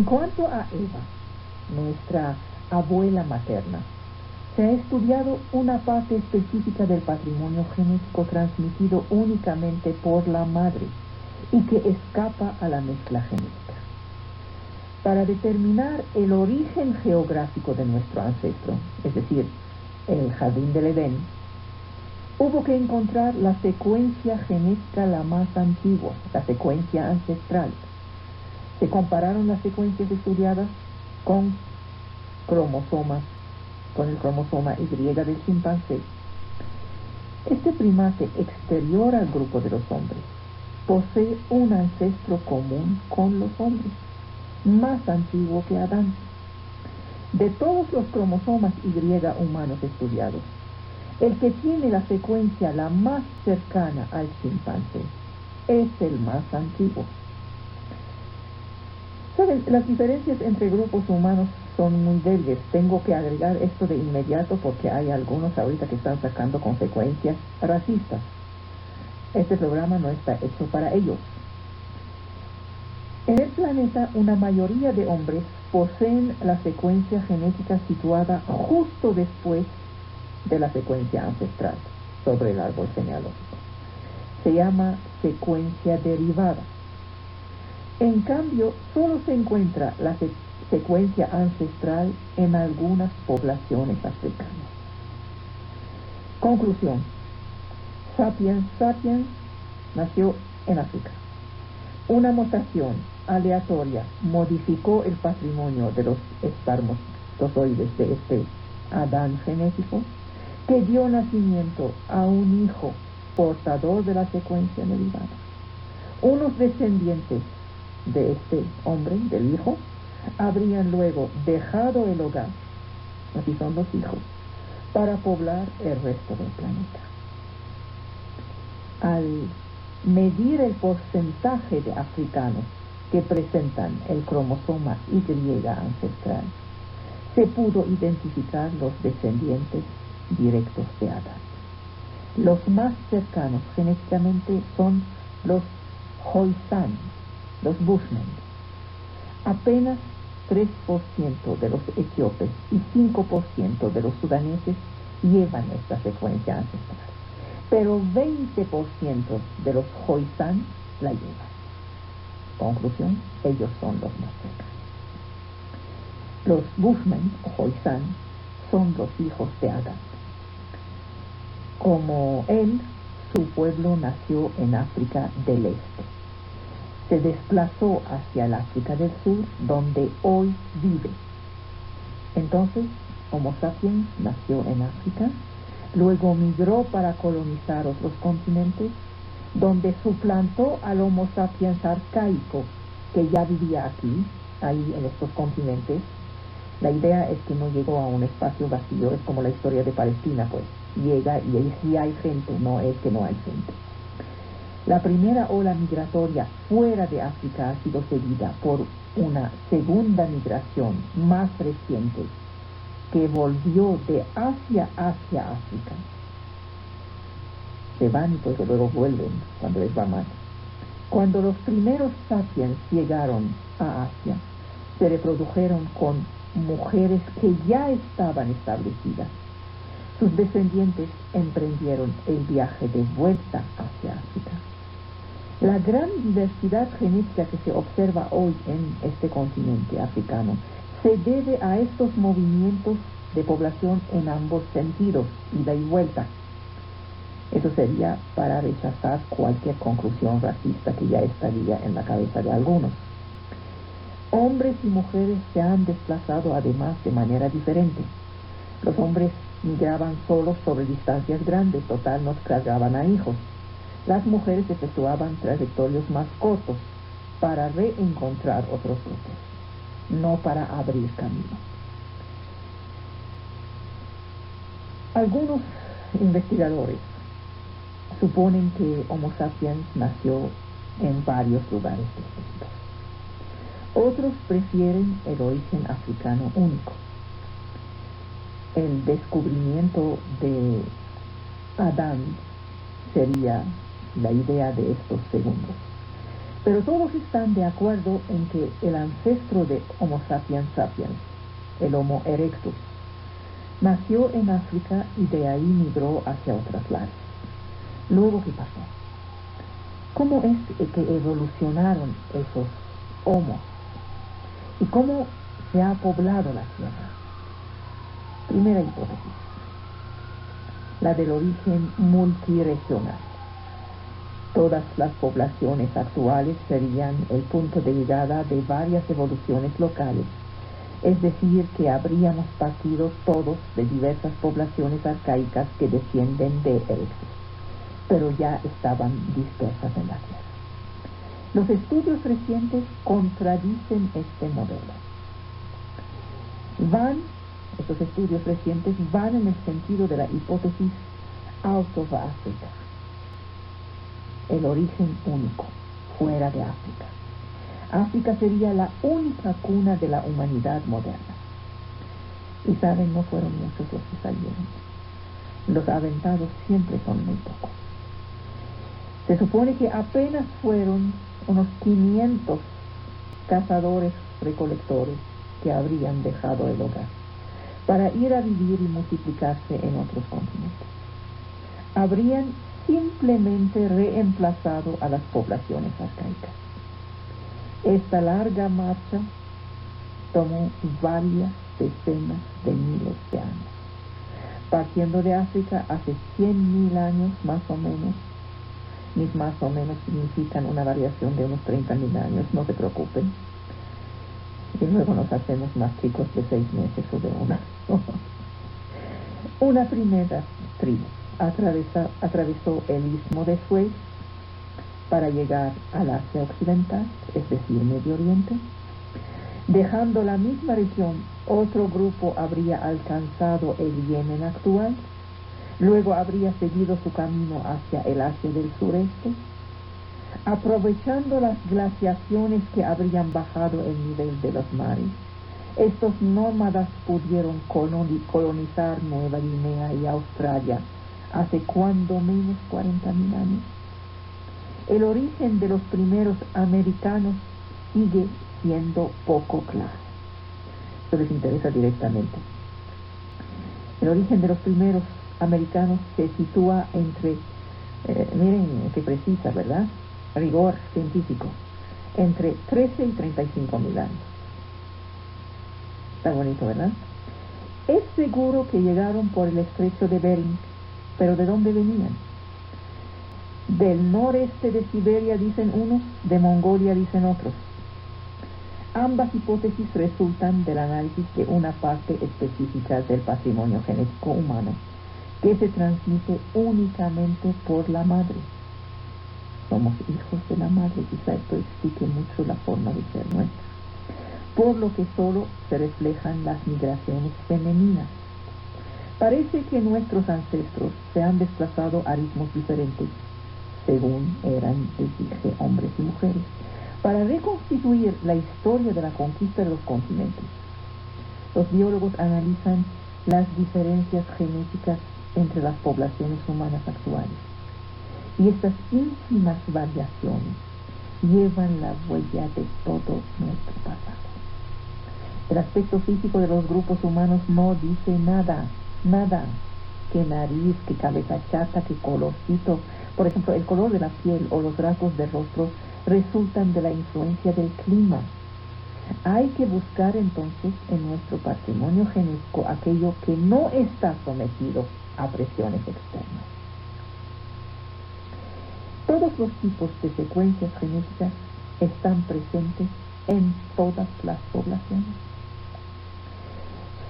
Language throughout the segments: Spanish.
En cuanto a Eva, nuestra abuela materna, se ha estudiado una parte específica del patrimonio genético transmitido únicamente por la madre y que escapa a la mezcla genética. Para determinar el origen geográfico de nuestro ancestro, es decir, el jardín del Edén, hubo que encontrar la secuencia genética la más antigua, la secuencia ancestral. Se compararon las secuencias estudiadas con el cromosoma Y del chimpancé. Este primate exterior al grupo de los hombres posee un ancestro común con los hombres, más antiguo que Adán. De todos los cromosomas Y humanos estudiados, el que tiene la secuencia la más cercana al chimpancé es el más antiguo. ¿Saben? Las diferencias entre grupos humanos son muy débiles. Tengo que agregar esto de inmediato porque hay algunos ahorita que están sacando consecuencias racistas. Este programa no está hecho para ellos. En el planeta, una mayoría de hombres poseen la secuencia genética situada justo después de la secuencia ancestral sobre el árbol genealógico. Se llama secuencia derivada. En cambio, solo se encuentra la secuencia ancestral en algunas poblaciones africanas. Conclusión. Sapiens sapiens nació en África. Una mutación aleatoria modificó el patrimonio de los espermatozoides de este Adán genético, que dio nacimiento a un hijo portador de la secuencia derivada. Unos descendientes de este hombre, del hijo, habrían luego dejado el hogar, así son los hijos, para poblar el resto del planeta. Al medir el porcentaje de africanos que presentan el cromosoma Y ancestral, se pudo identificar los descendientes directos de Adán. Los más cercanos genéticamente son los Khoisan, los Bushmen. Apenas 3% de los etíopes y 5% de los sudaneses llevan esta secuencia ancestral, pero 20% de los Khoisan la llevan. Conclusión, ellos son los más cercanos. Los Bushmen o Khoisan son los hijos de Adán. Como él, su pueblo nació en África del Este. Se desplazó hacia el África del Sur, donde hoy vive. Entonces, Homo sapiens nació en África, luego migró para colonizar otros continentes, donde suplantó al Homo sapiens arcaico, que ya vivía aquí, ahí en estos continentes. La idea es que no llegó a un espacio vacío, es como la historia de Palestina, pues. Llega y ahí sí hay gente, no es que no hay gente. La primera ola migratoria fuera de África ha sido seguida por una segunda migración más reciente que volvió de Asia hacia África. Se van y pues luego vuelven cuando les va mal. Cuando los primeros sapiens llegaron a Asia, se reprodujeron con mujeres que ya estaban establecidas. Sus descendientes emprendieron el viaje de vuelta hacia África. La gran diversidad genética que se observa hoy en este continente africano se debe a estos movimientos de población en ambos sentidos, ida y vuelta. Eso sería para rechazar cualquier conclusión racista que ya estaría en la cabeza de algunos. Hombres y mujeres se han desplazado además de manera diferente. Los hombres migraban solos sobre distancias grandes, total no cargaban a hijos. Las mujeres efectuaban trayectorios más cortos para reencontrar otros grupos, no para abrir camino. Algunos investigadores suponen que Homo sapiens nació en varios lugares distintos. Otros prefieren el origen africano único. El descubrimiento de Adán sería la idea de estos segundos. Pero todos están de acuerdo en que el ancestro de Homo sapiens sapiens, el Homo erectus, nació en África y de ahí migró hacia otras lares. Luego, ¿qué pasó? ¿Cómo es que evolucionaron esos homos? ¿Y cómo se ha poblado la Tierra? Primera hipótesis, la del origen multiregional. Todas las poblaciones actuales serían el punto de llegada de varias evoluciones locales, es decir, que habríamos partido todos de diversas poblaciones arcaicas que descienden de Erectus, pero ya estaban dispersas en la Tierra. Los estudios recientes contradicen este modelo. Estos estudios recientes van en el sentido de la hipótesis out of Africa, el origen único, fuera de África. África sería la única cuna de la humanidad moderna. Y saben, no fueron muchos los que salieron. Los aventados siempre son muy pocos. Se supone que apenas fueron unos 500 cazadores recolectores que habrían dejado el hogar para ir a vivir y multiplicarse en otros continentes. Habrían simplemente reemplazado a las poblaciones arcaicas. Esta larga marcha tomó varias decenas de miles de años. Partiendo de África hace 100.000 años más o menos, mis más o menos significan una variación de unos 30.000 años, no se preocupen. Y luego nos hacemos más chicos de 6 meses o de un año. Una primera tribu atravesó el istmo de Suez para llegar al Asia Occidental, es decir, Medio Oriente. Dejando la misma región, otro grupo habría alcanzado el Yemen actual, luego habría seguido su camino hacia el Asia del sureste, aprovechando las glaciaciones que habrían bajado el nivel de los mares. Estos nómadas pudieron colonizar Nueva Guinea y Australia hace cuando menos 40.000 años. El origen de los primeros americanos sigue siendo poco claro. Esto les interesa directamente. El origen de los primeros americanos se sitúa entre, miren qué precisa, ¿verdad? Rigor científico, entre 13 y 35.000 años. Está bonito, ¿verdad? Es seguro que llegaron por el estrecho de Bering, pero ¿de dónde venían? Del noreste de Siberia, dicen unos, de Mongolia, dicen otros. Ambas hipótesis resultan del análisis de una parte específica del patrimonio genético humano, que se transmite únicamente por la madre. Somos hijos de la madre, quizá esto explique mucho la forma de ser nuestra, por lo que solo se reflejan las migraciones femeninas. Parece que nuestros ancestros se han desplazado a ritmos diferentes, según eran, les dije, hombres y mujeres, para reconstituir la historia de la conquista de los continentes. Los biólogos analizan las diferencias genéticas entre las poblaciones humanas actuales, y estas ínfimas variaciones llevan la huella de todo nuestro pasado. El aspecto físico de los grupos humanos no dice nada, que nariz, que cabeza chata, que colorcito. Por ejemplo, el color de la piel o los rasgos del rostro resultan de la influencia del clima. Hay que buscar entonces en nuestro patrimonio genético aquello que no está sometido a presiones externas. Todos los tipos de secuencias genéticas están presentes en todas las poblaciones.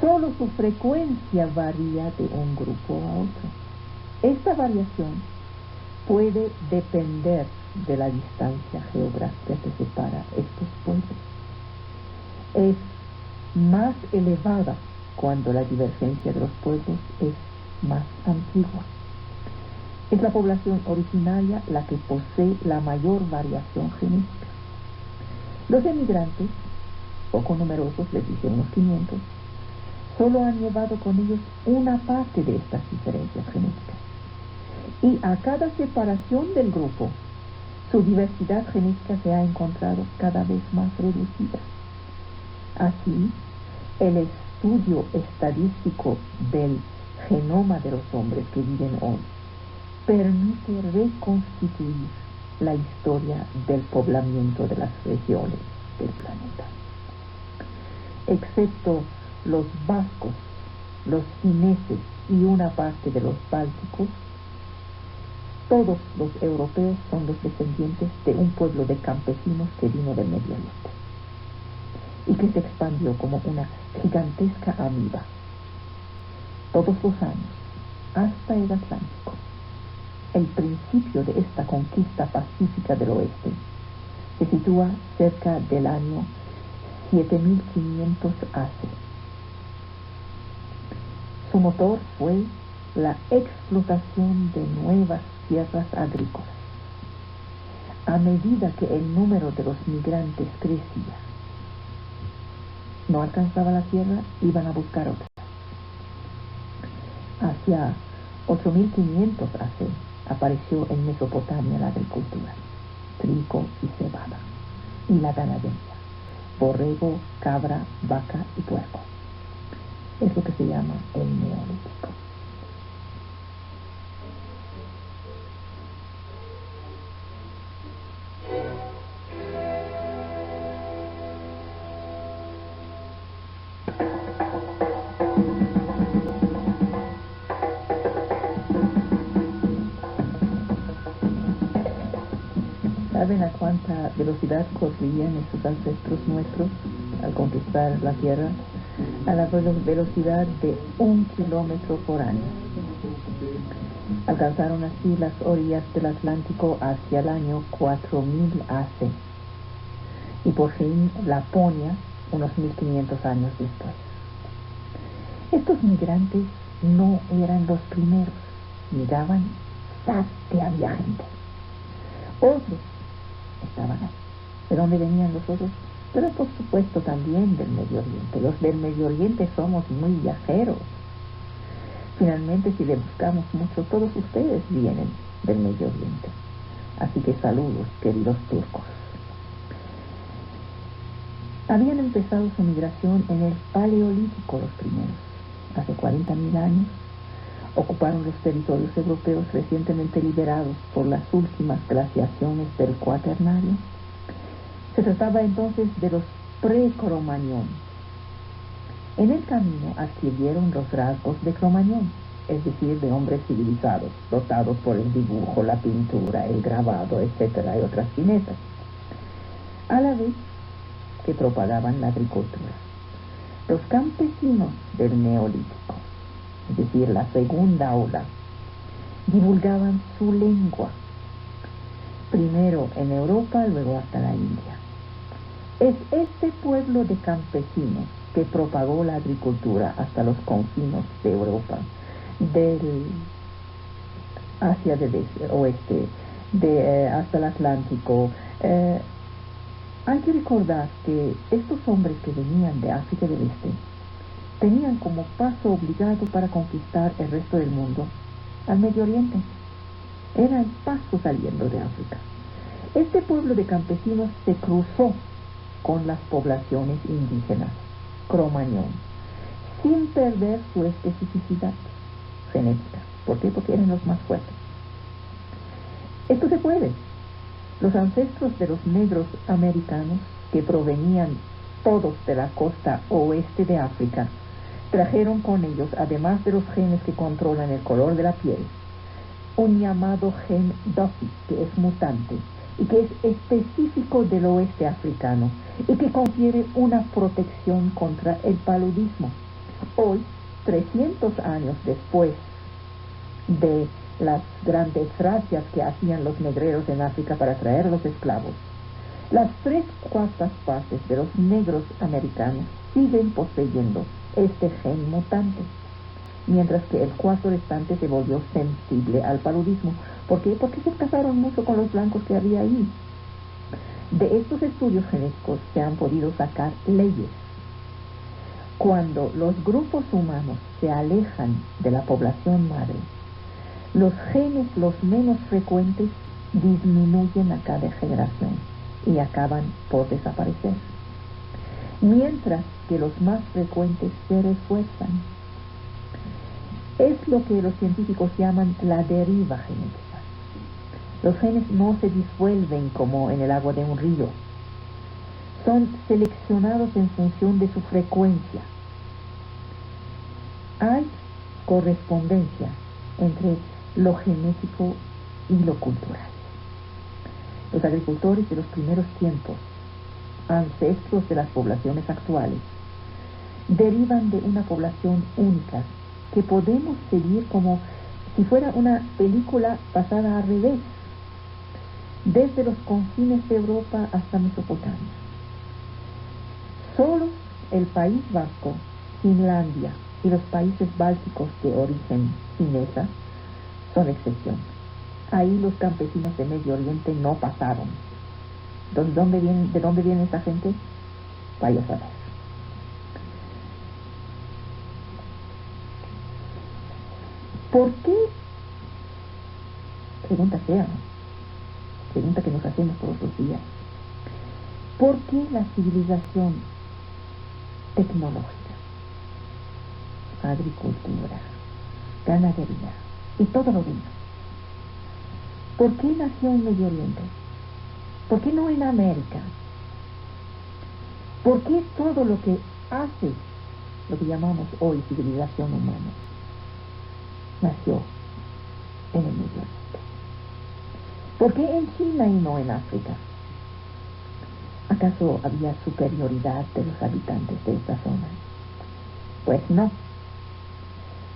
Solo su frecuencia varía de un grupo a otro. Esta variación puede depender de la distancia geográfica que separa estos pueblos. Es más elevada cuando la divergencia de los pueblos es más antigua. Es la población originaria la que posee la mayor variación genética. Los emigrantes, poco numerosos, les dije unos 500, solo han llevado con ellos una parte de estas diferencias genéticas. Y a cada separación del grupo su diversidad genética se ha encontrado cada vez más reducida. Así, el estudio estadístico del genoma de los hombres que viven hoy permite reconstituir la historia del poblamiento de las regiones del planeta. Excepto los vascos, los fineses y una parte de los bálticos, todos los europeos son los descendientes de un pueblo de campesinos que vino del Medio Oriente y que se expandió como una gigantesca amiba todos los años hasta el Atlántico. El principio de esta conquista pacífica del oeste se sitúa cerca del año 7500 AC. Su motor fue la explotación de nuevas tierras agrícolas. A medida que el número de los migrantes crecía, no alcanzaba la tierra, iban a buscar otra. Hacia 8500 AC apareció en Mesopotamia la agricultura, trigo y cebada, y la ganadería, borrego, cabra, vaca y puerco. Es lo que se llama el Neolítico. ¿Saben a cuánta velocidad corrían esos ancestros nuestros al conquistar la tierra? A la velocidad de 1 kilómetro por año. Alcanzaron así las orillas del Atlántico hacia el año 4000 AC y por fin Laponia unos 1500 años después. Estos migrantes no eran los primeros, llegaban que había gente. Otros estaban ahí. ¿De dónde venían los otros? Pero por supuesto también del Medio Oriente. Los del Medio Oriente somos muy viajeros. Finalmente, si le buscamos mucho, todos ustedes vienen del Medio Oriente. Así que saludos, queridos turcos. Habían empezado su migración en el Paleolítico los primeros. Hace 40.000 años ocuparon los territorios europeos recientemente liberados por las últimas glaciaciones del Cuaternario. Se trataba entonces de los pre-Cromañón. En el camino adquirieron los rasgos de Cromañón, es decir, de hombres civilizados, dotados por el dibujo, la pintura, el grabado, etcétera, y otras finezas, a la vez que propagaban la agricultura. Los campesinos del Neolítico, es decir, la segunda ola, divulgaban su lengua, primero en Europa, luego hasta la India. Es este pueblo de campesinos que propagó la agricultura hasta los confines de Europa, del Asia del oeste, hasta el Atlántico. Hay que recordar que estos hombres que venían de África del Este tenían como paso obligado para conquistar el resto del mundo al Medio Oriente. Era el paso saliendo de África. Este pueblo de campesinos se cruzó con las poblaciones indígenas, Cromañón, sin perder su especificidad genética. ¿Por qué? Porque eran los más fuertes. Esto se puede. Los ancestros de los negros americanos, que provenían todos de la costa oeste de África, trajeron con ellos, además de los genes que controlan el color de la piel, un llamado gen Duffy, que es mutante y que es específico del oeste africano y que confiere una protección contra el paludismo. Hoy, 300 años después de las grandes razzias que hacían los negreros en África para traer a los esclavos, las 3/4 partes de los negros americanos siguen poseyendo este gen mutante, mientras que el 4 restante se volvió sensible al paludismo. ¿Por qué? Porque se casaron mucho con los blancos que había ahí. De estos estudios genéticos se han podido sacar leyes. Cuando los grupos humanos se alejan de la población madre, los genes los menos frecuentes disminuyen a cada generación y acaban por desaparecer, mientras que los más frecuentes se refuerzan. Es lo que los científicos llaman la deriva genética. Los genes no se disuelven como en el agua de un río. Son seleccionados en función de su frecuencia. Hay correspondencia entre lo genético y lo cultural. Los agricultores de los primeros tiempos, ancestros de las poblaciones actuales, derivan de una población única que podemos seguir como si fuera una película pasada al revés, desde los confines de Europa hasta Mesopotamia. Solo el País Vasco, Finlandia y los países bálticos de origen finesa son excepción. Ahí los campesinos de Medio Oriente no pasaron. ¿De dónde viene esa gente? Vaya a saber. ¿Por qué? Pregunta fea, ¿no? Pregunta que nos hacemos todos los días. ¿Por qué la civilización tecnológica, agricultura, ganadería y todo lo demás, por qué nació en Medio Oriente? ¿Por qué no en América? ¿Por qué todo lo que hace lo que llamamos hoy civilización humana nació en el Medio Oriente? ¿Por qué en China y no en África? ¿Acaso había superioridad de los habitantes de esta zona? Pues no.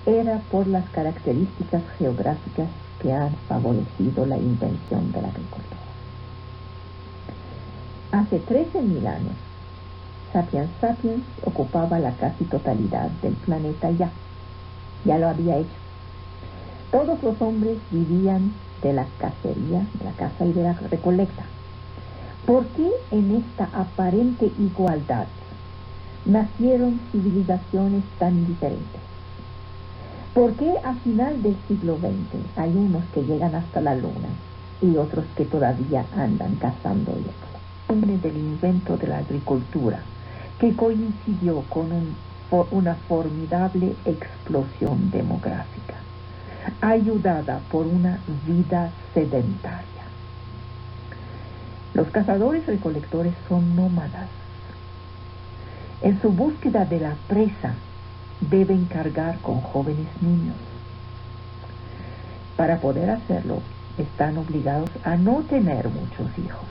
Era por las características geográficas que han favorecido la invención de la agricultura. Hace 13.000 años, Sapiens sapiens ocupaba la casi totalidad del planeta ya lo había hecho. Todos los hombres vivían de la cacería, de la caza y de la recolecta. ¿Por qué en esta aparente igualdad nacieron civilizaciones tan diferentes? ¿Por qué a final del siglo XX hay unos que llegan hasta la luna y otros que todavía andan cazando hierro? Viene del invento de la agricultura, que coincidió con una formidable explosión demográfica, ayudada por una vida sedentaria. Los cazadores-recolectores son nómadas. En su búsqueda de la presa, deben cargar con jóvenes niños. Para poder hacerlo, están obligados a no tener muchos hijos.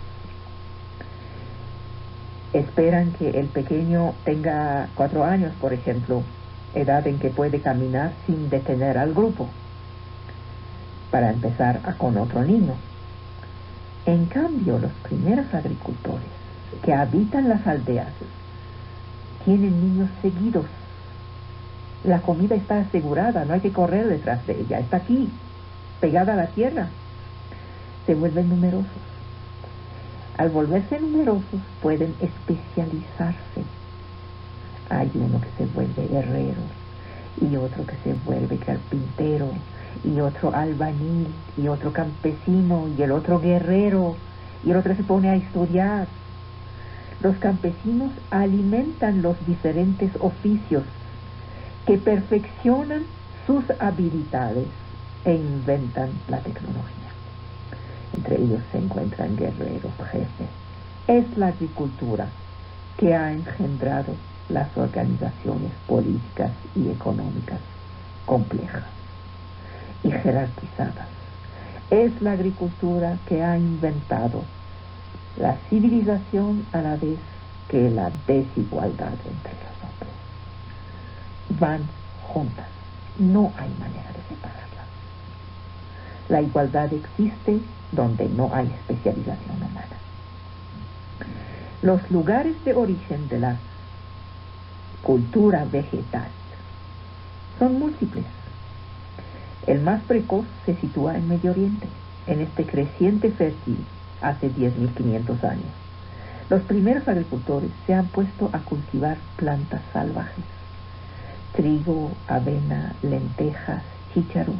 Esperan que el pequeño tenga 4 años, por ejemplo, edad en que puede caminar sin detener al grupo, para empezar con otro niño. En cambio, los primeros agricultores que habitan las aldeas tienen niños seguidos. La comida está asegurada, no hay que correr detrás de ella, está aquí, pegada a la tierra. Se vuelven numerosos. Al volverse numerosos pueden especializarse. Hay uno que se vuelve herrero, y otro que se vuelve carpintero, y otro albañil, y otro campesino, y el otro guerrero, y el otro se pone a estudiar. Los campesinos alimentan los diferentes oficios que perfeccionan sus habilidades e inventan la tecnología. Entre ellos se encuentran guerreros, jefes. Es la agricultura que ha engendrado las organizaciones políticas y económicas complejas y jerarquizadas. Es la agricultura que ha inventado la civilización a la vez que la desigualdad entre los hombres. Van juntas, no hay manera de separarlas. La igualdad existe donde no hay especialización humana. Los lugares de origen de la cultura vegetal son múltiples. El más precoz se sitúa en Medio Oriente, en este creciente fértil hace 10.500 años. Los primeros agricultores se han puesto a cultivar plantas salvajes: trigo, avena, lentejas, chícharos.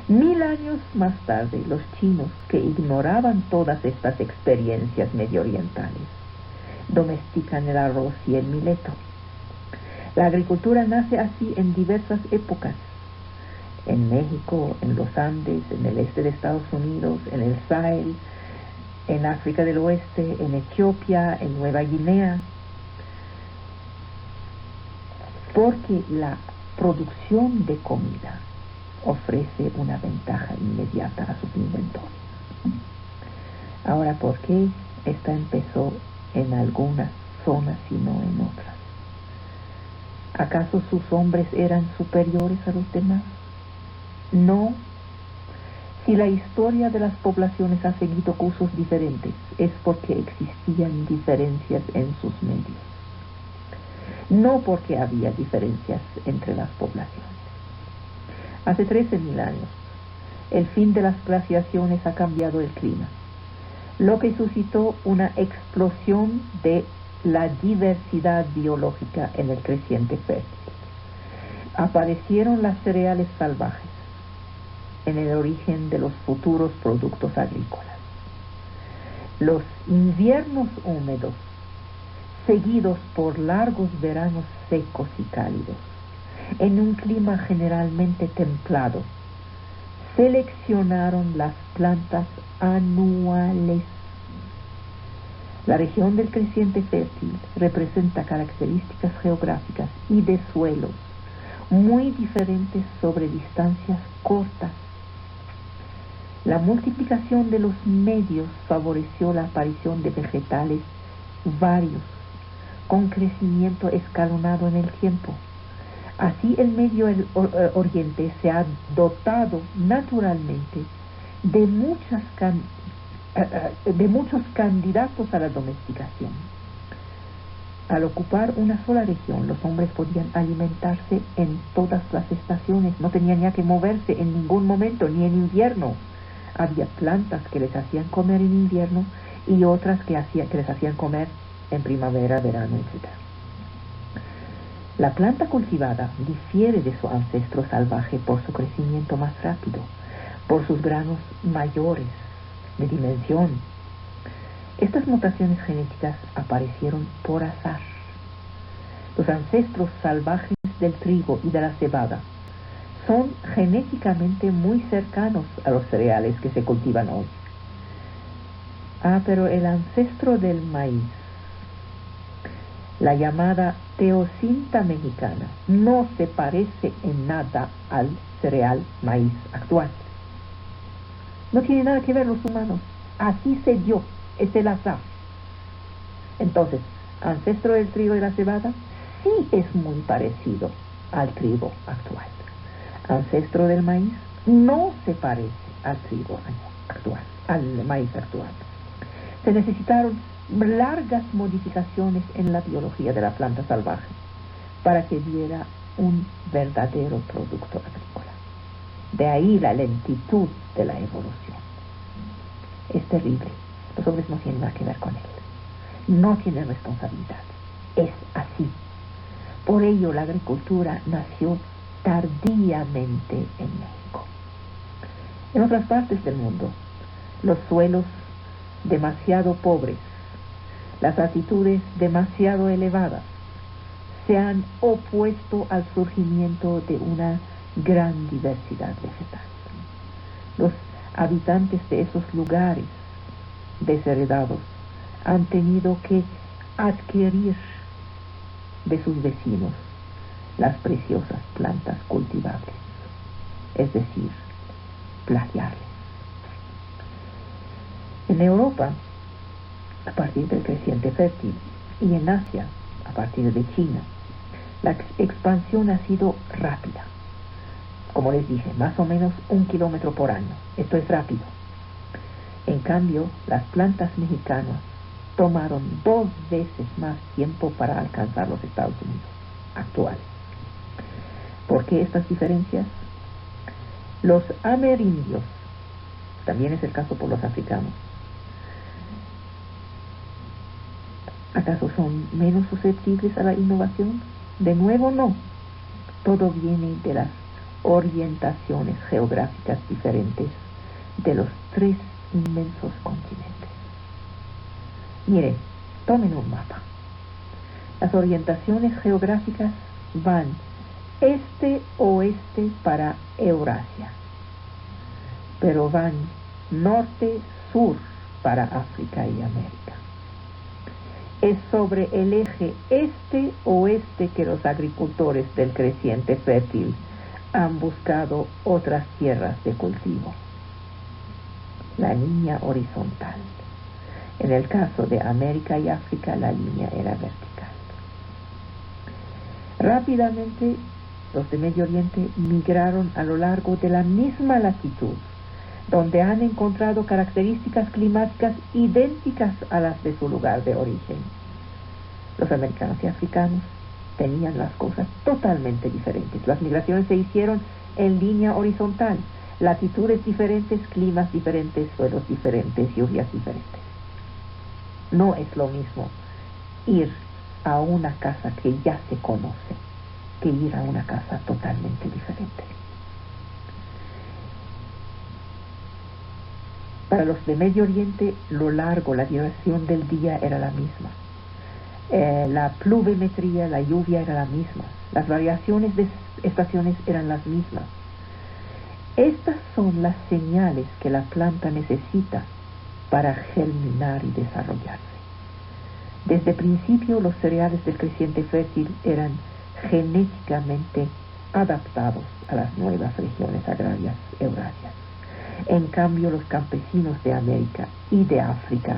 1000 años más tarde, los chinos, que ignoraban todas estas experiencias medioorientales, domestican el arroz y el mileto. La agricultura nace así en diversas épocas: en México, en los Andes, en el este de Estados Unidos, en el Sahel, en África del Oeste, en Etiopía, en Nueva Guinea, porque la producción de comida ofrece una ventaja inmediata a sus inventores. Ahora, ¿por qué esta empezó en algunas zonas y no en otras? ¿Acaso sus hombres eran superiores a los demás? No. Si la historia de las poblaciones ha seguido cursos diferentes, es porque existían diferencias en sus medios, no porque había diferencias entre las poblaciones. Hace 13.000 años, el fin de las glaciaciones ha cambiado el clima, lo que suscitó una explosión de la diversidad biológica en el creciente fértil. Aparecieron las cereales salvajes en el origen de los futuros productos agrícolas. Los inviernos húmedos, seguidos por largos veranos secos y cálidos, en un clima generalmente templado, seleccionaron las plantas anuales. La región del creciente fértil representa características geográficas y de suelos muy diferentes sobre distancias cortas. La multiplicación de los medios favoreció la aparición de vegetales varios, con crecimiento escalonado en el tiempo. Así el Medio Oriente se ha dotado naturalmente de muchos candidatos a la domesticación. Al ocupar una sola región, los hombres podían alimentarse en todas las estaciones, no tenían ya que moverse en ningún momento, ni en invierno. Había plantas que les hacían comer en invierno y otras que les hacían comer en primavera, verano, etc. La planta cultivada difiere de su ancestro salvaje por su crecimiento más rápido, por sus granos mayores de dimensión. Estas mutaciones genéticas aparecieron por azar. Los ancestros salvajes del trigo y de la cebada son genéticamente muy cercanos a los cereales que se cultivan hoy. Pero el ancestro del maíz, la llamada teocinta mexicana, no se parece en nada al cereal maíz actual. No tiene nada que ver los humanos. Así se dio, es el azar. Entonces, ancestro del trigo y la cebada, sí es muy parecido al trigo actual. Ancestro del maíz, no se parece al trigo actual, al maíz actual. Se necesitaron largas modificaciones en la biología de la planta salvaje para que diera un verdadero producto agrícola. De ahí la lentitud de la evolución. Es terrible. Los hombres no tienen nada que ver con él. No tienen responsabilidad. Es así. Por ello la agricultura nació tardíamente en México. En otras partes del mundo, los suelos demasiado pobres, las altitudes demasiado elevadas, se han opuesto al surgimiento de una gran diversidad vegetal. Los habitantes de esos lugares desheredados han tenido que adquirir de sus vecinos las preciosas plantas cultivables, es decir, plagiarles. En Europa, a partir del creciente fértil, y en Asia, a partir de China, la expansión ha sido rápida. Como les dije, más o menos 1 kilómetro por año. Esto es rápido. En cambio, las plantas mexicanas tomaron 2 veces más tiempo para alcanzar los Estados Unidos actuales. ¿Por qué estas diferencias? Los amerindios, también es el caso por los africanos, ¿acaso son menos susceptibles a la innovación? De nuevo, no. Todo viene de las orientaciones geográficas diferentes de los tres inmensos continentes. Miren, tomen un mapa. Las orientaciones geográficas van este-oeste para Eurasia, pero van norte-sur para África y América. Es sobre el eje este-oeste que los agricultores del creciente fértil han buscado otras tierras de cultivo. La línea horizontal. En el caso de América y África, la línea era vertical. Rápidamente, los de Medio Oriente migraron a lo largo de la misma latitud, donde han encontrado características climáticas idénticas a las de su lugar de origen. Los americanos y africanos tenían las cosas totalmente diferentes. Las migraciones se hicieron en línea horizontal, latitudes diferentes, climas diferentes, suelos diferentes, lluvias diferentes. No es lo mismo ir a una casa que ya se conoce que ir a una casa totalmente diferente. Para los de Medio Oriente, lo largo, la duración del día era la misma. La pluviometría, la lluvia era la misma. Las variaciones de estaciones eran las mismas. Estas son las señales que la planta necesita para germinar y desarrollarse. Desde el principio, los cereales del creciente fértil eran genéticamente adaptados a las nuevas regiones agrarias eurasias. En cambio, los campesinos de América y de África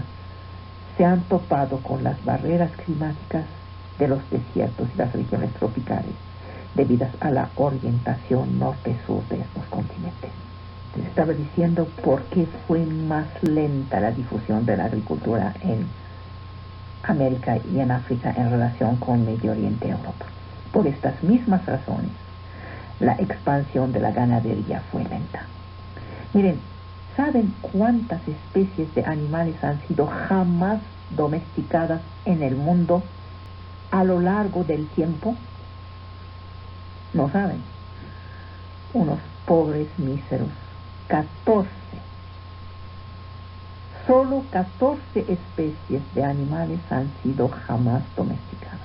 se han topado con las barreras climáticas de los desiertos y las regiones tropicales, debidas a la orientación norte-sur de estos continentes. Les estaba diciendo por qué fue más lenta la difusión de la agricultura en América y en África en relación con Medio Oriente y Europa. Por estas mismas razones, la expansión de la ganadería fue lenta. Miren, ¿saben cuántas especies de animales han sido jamás domesticadas en el mundo a lo largo del tiempo? No saben. Unos pobres míseros 14. Solo 14 especies de animales han sido jamás domesticadas.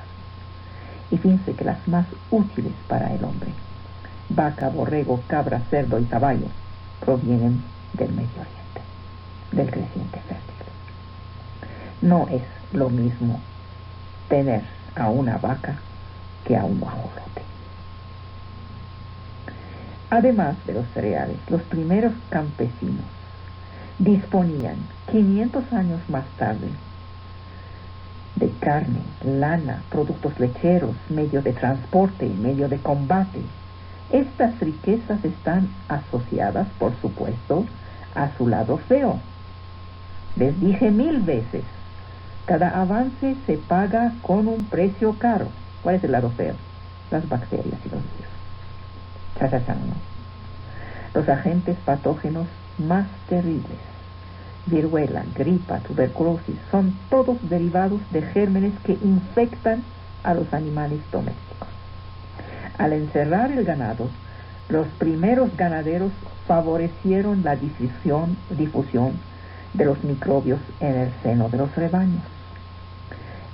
Y fíjense que las más útiles para el hombre, vaca, borrego, cabra, cerdo y caballo, provienen del Medio Oriente, del creciente fértil. No es lo mismo tener a una vaca que a un guajolote. Además de los cereales, los primeros campesinos disponían 500 años más tarde de carne, lana, productos lecheros, medios de transporte, medio de combate. Estas riquezas están asociadas, por supuesto, a su lado feo. Les dije 1000 veces, cada avance se paga con un precio caro. ¿Cuál es el lado feo? Las bacterias y los virus. ¿No? Los agentes patógenos más terribles, viruela, gripa, tuberculosis, son todos derivados de gérmenes que infectan a los animales domésticos. Al encerrar el ganado, los primeros ganaderos favorecieron la difusión de los microbios en el seno de los rebaños.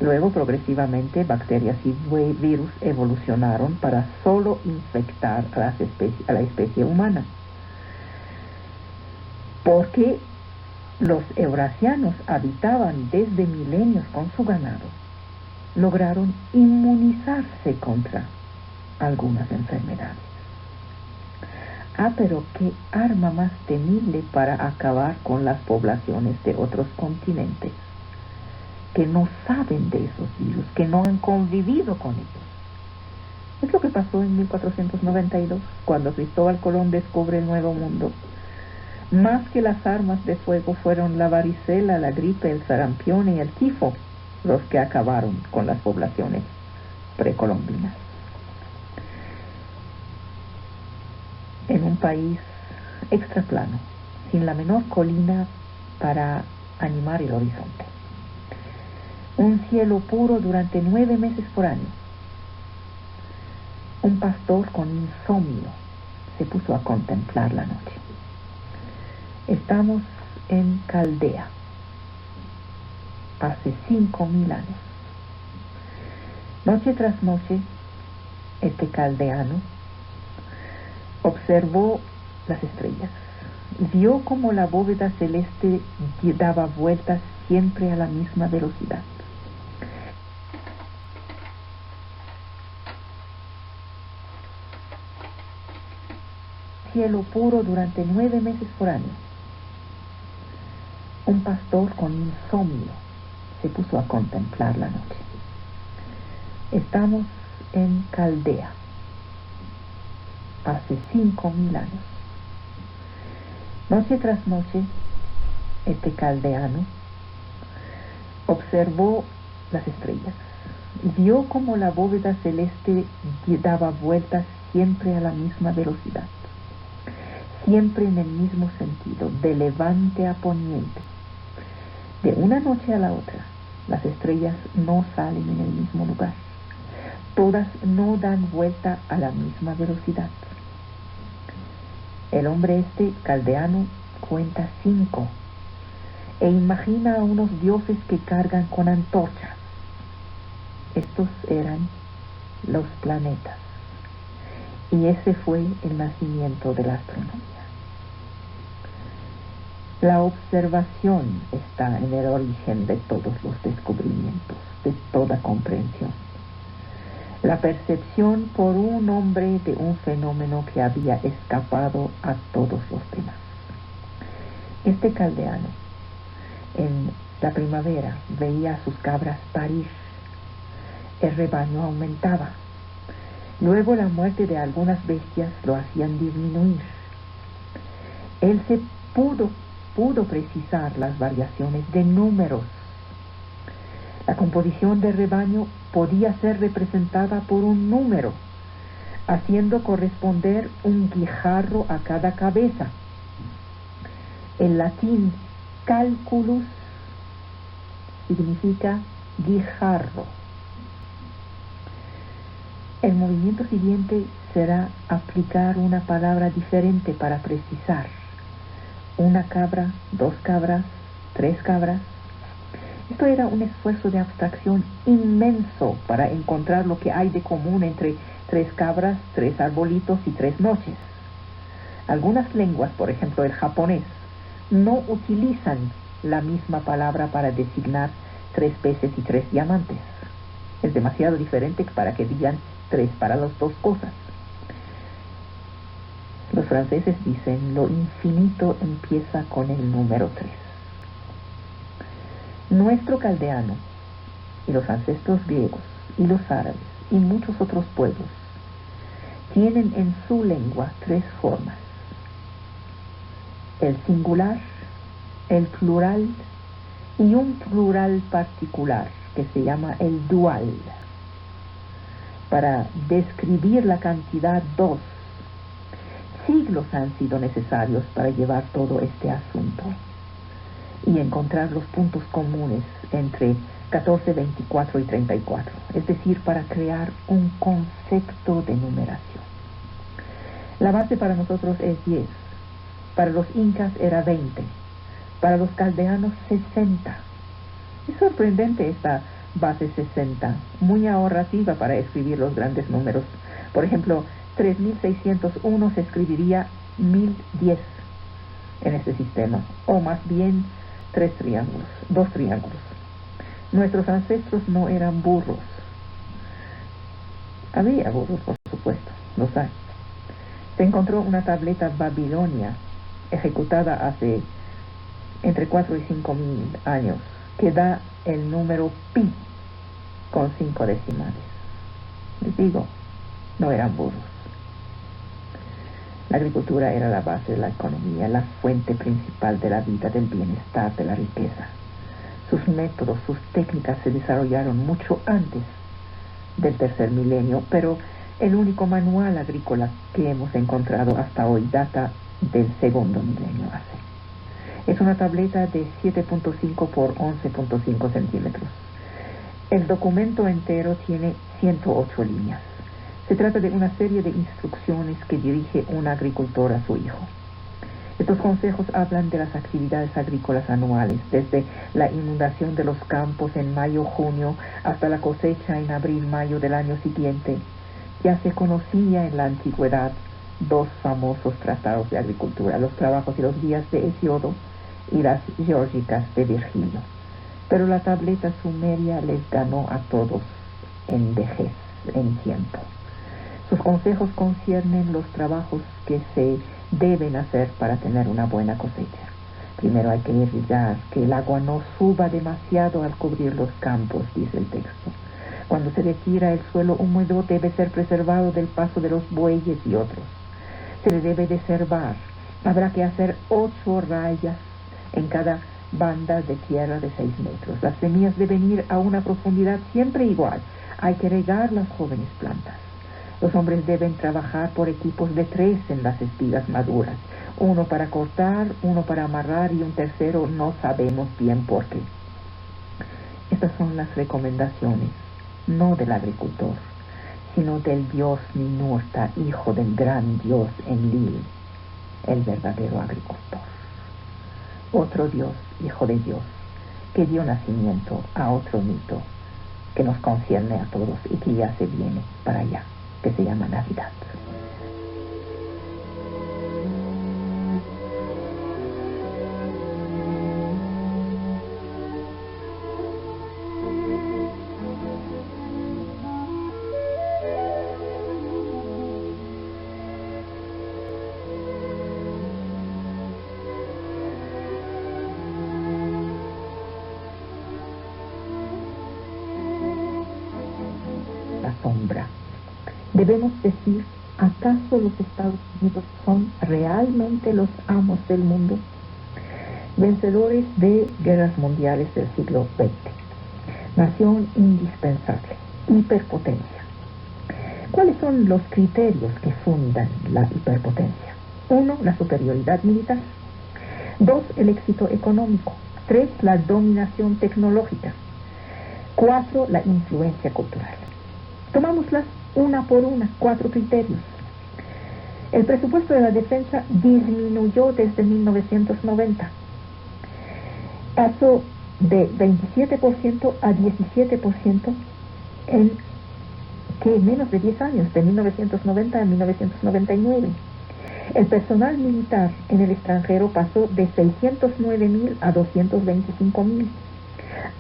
Luego, progresivamente, bacterias y virus evolucionaron para solo infectar a la especie humana. Porque los eurasianos habitaban desde milenios con su ganado, lograron inmunizarse contra algunas enfermedades. Pero qué arma más temible para acabar con las poblaciones de otros continentes que no saben de esos virus, que no han convivido con ellos. Es lo que pasó en 1492, cuando Cristóbal Colón descubre el Nuevo Mundo. Más que las armas de fuego fueron la varicela, la gripe, el sarampión y el tifo los que acabaron con las poblaciones precolombinas. En un país extraplano, sin la menor colina para animar el horizonte. Un cielo puro durante 9 meses por año. Un pastor con insomnio, se puso a contemplar la noche. Estamos en Caldea, hace 5.000 años. Noche tras noche, este caldeano observó las estrellas. Vio cómo la bóveda celeste daba vueltas siempre a la misma velocidad. Cielo puro durante 9 meses por año. Un pastor con insomnio se puso a contemplar la noche. Estamos en Caldea, hace 5.000 años. Noche tras noche, este caldeano observó las estrellas. Vio cómo la bóveda celeste daba vueltas siempre a la misma velocidad, siempre en el mismo sentido, de levante a poniente. De una noche a la otra, las estrellas no salen en el mismo lugar. Todas no dan vuelta a la misma velocidad. El hombre caldeano cuenta 5 e imagina a unos dioses que cargan con antorchas. Estos eran los planetas. Y ese fue el nacimiento de la astronomía. La observación está en el origen de todos los descubrimientos, de toda comprensión. La percepción por un hombre de un fenómeno que había escapado a todos los demás. Este caldeano, en la primavera, veía a sus cabras parir. El rebaño aumentaba. Luego la muerte de algunas bestias lo hacían disminuir. Él se pudo precisar las variaciones de números. La composición del rebaño podía ser representada por un número, haciendo corresponder un guijarro a cada cabeza. En latín, calculus significa guijarro. El movimiento siguiente será aplicar una palabra diferente para precisar. 1 cabra, 2 cabras, 3 cabras. Esto era un esfuerzo de abstracción inmenso para encontrar lo que hay de común entre 3 cabras, 3 arbolitos y 3 noches. Algunas lenguas, por ejemplo el japonés, no utilizan la misma palabra para designar 3 peces y 3 diamantes. Es demasiado diferente para que digan 3 para las 2 cosas. Los franceses dicen, lo infinito empieza con el número 3. Nuestro caldeano y los ancestros griegos y los árabes y muchos otros pueblos tienen en su lengua 3 formas: el singular, el plural y un plural particular que se llama el dual. Para describir la cantidad 2, siglos han sido necesarios para llevar todo este asunto y encontrar los puntos comunes entre 14, 24 y 34, es decir, para crear un concepto de numeración. La base para nosotros es 10, para los incas era 20, para los caldeanos 60. Es sorprendente esta base 60, muy ahorrativa para escribir los grandes números. Por ejemplo, 3601 se escribiría 1010 en este sistema, o más bien 2 triángulos. Nuestros ancestros no eran burros. Había burros, por supuesto, los hay. Se encontró una tableta babilonia ejecutada hace entre 4 y 5.000 años que da el número pi con 5 decimales. Les digo, no eran burros. La agricultura era la base de la economía, la fuente principal de la vida, del bienestar, de la riqueza. Sus métodos, sus técnicas se desarrollaron mucho antes del 3er milenio, pero el único manual agrícola que hemos encontrado hasta hoy data del 2º milenio hace. Es una tableta de 7.5 por 11.5 centímetros. El documento entero tiene 108 líneas. Se trata de una serie de instrucciones que dirige un agricultor a su hijo. Estos consejos hablan de las actividades agrícolas anuales, desde la inundación de los campos en mayo-junio hasta la cosecha en abril-mayo del año siguiente. Ya se conocía en la antigüedad dos famosos tratados de agricultura, los trabajos y los días de Hesiodo y las geórgicas de Virgilio. Pero la tableta sumeria les ganó a todos en vejez, en tiempo. Sus consejos conciernen los trabajos que se deben hacer para tener una buena cosecha. Primero hay que irrigar, que el agua no suba demasiado al cubrir los campos, dice el texto. Cuando se retira el suelo húmedo debe ser preservado del paso de los bueyes y otros. Se le debe desherbar. Habrá que hacer 8 rayas en cada banda de tierra de 6 metros. Las semillas deben ir a una profundidad siempre igual. Hay que regar las jóvenes plantas. Los hombres deben trabajar por equipos de 3 en las espigas maduras. Uno para cortar, uno para amarrar y un tercero no sabemos bien por qué. Estas son las recomendaciones, no del agricultor, sino del dios Ninurta, hijo del gran dios Enlil, el verdadero agricultor. Otro dios, hijo de Dios, que dio nacimiento a otro mito que nos concierne a todos y que ya se viene para allá, que se llama Navidad. La sombra. Debemos decir, ¿acaso los Estados Unidos son realmente los amos del mundo? Vencedores de guerras mundiales del siglo XX. Nación indispensable. Hiperpotencia. ¿Cuáles son los criterios que fundan la hiperpotencia? 1, la superioridad militar. 2, el éxito económico. 3, la dominación tecnológica. 4, la influencia cultural. Tomámoslas una por una, 4 criterios. El presupuesto de la defensa disminuyó desde 1990. Pasó de 27% a 17% en menos de 10 años, de 1990 a 1999. El personal militar en el extranjero pasó de 609,000 a 225,000.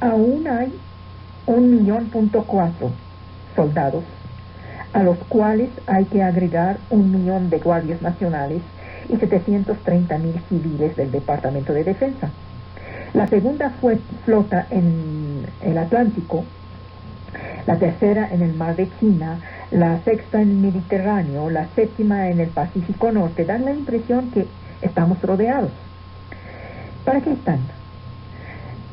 Aún hay 1,4 millones soldados, a los cuales hay que agregar 1 millón de guardias nacionales y 730,000 civiles del Departamento de Defensa. La segunda flota en el Atlántico, la tercera en el Mar de China, la sexta en el Mediterráneo, la séptima en el Pacífico Norte, dan la impresión que estamos rodeados. ¿Para qué están?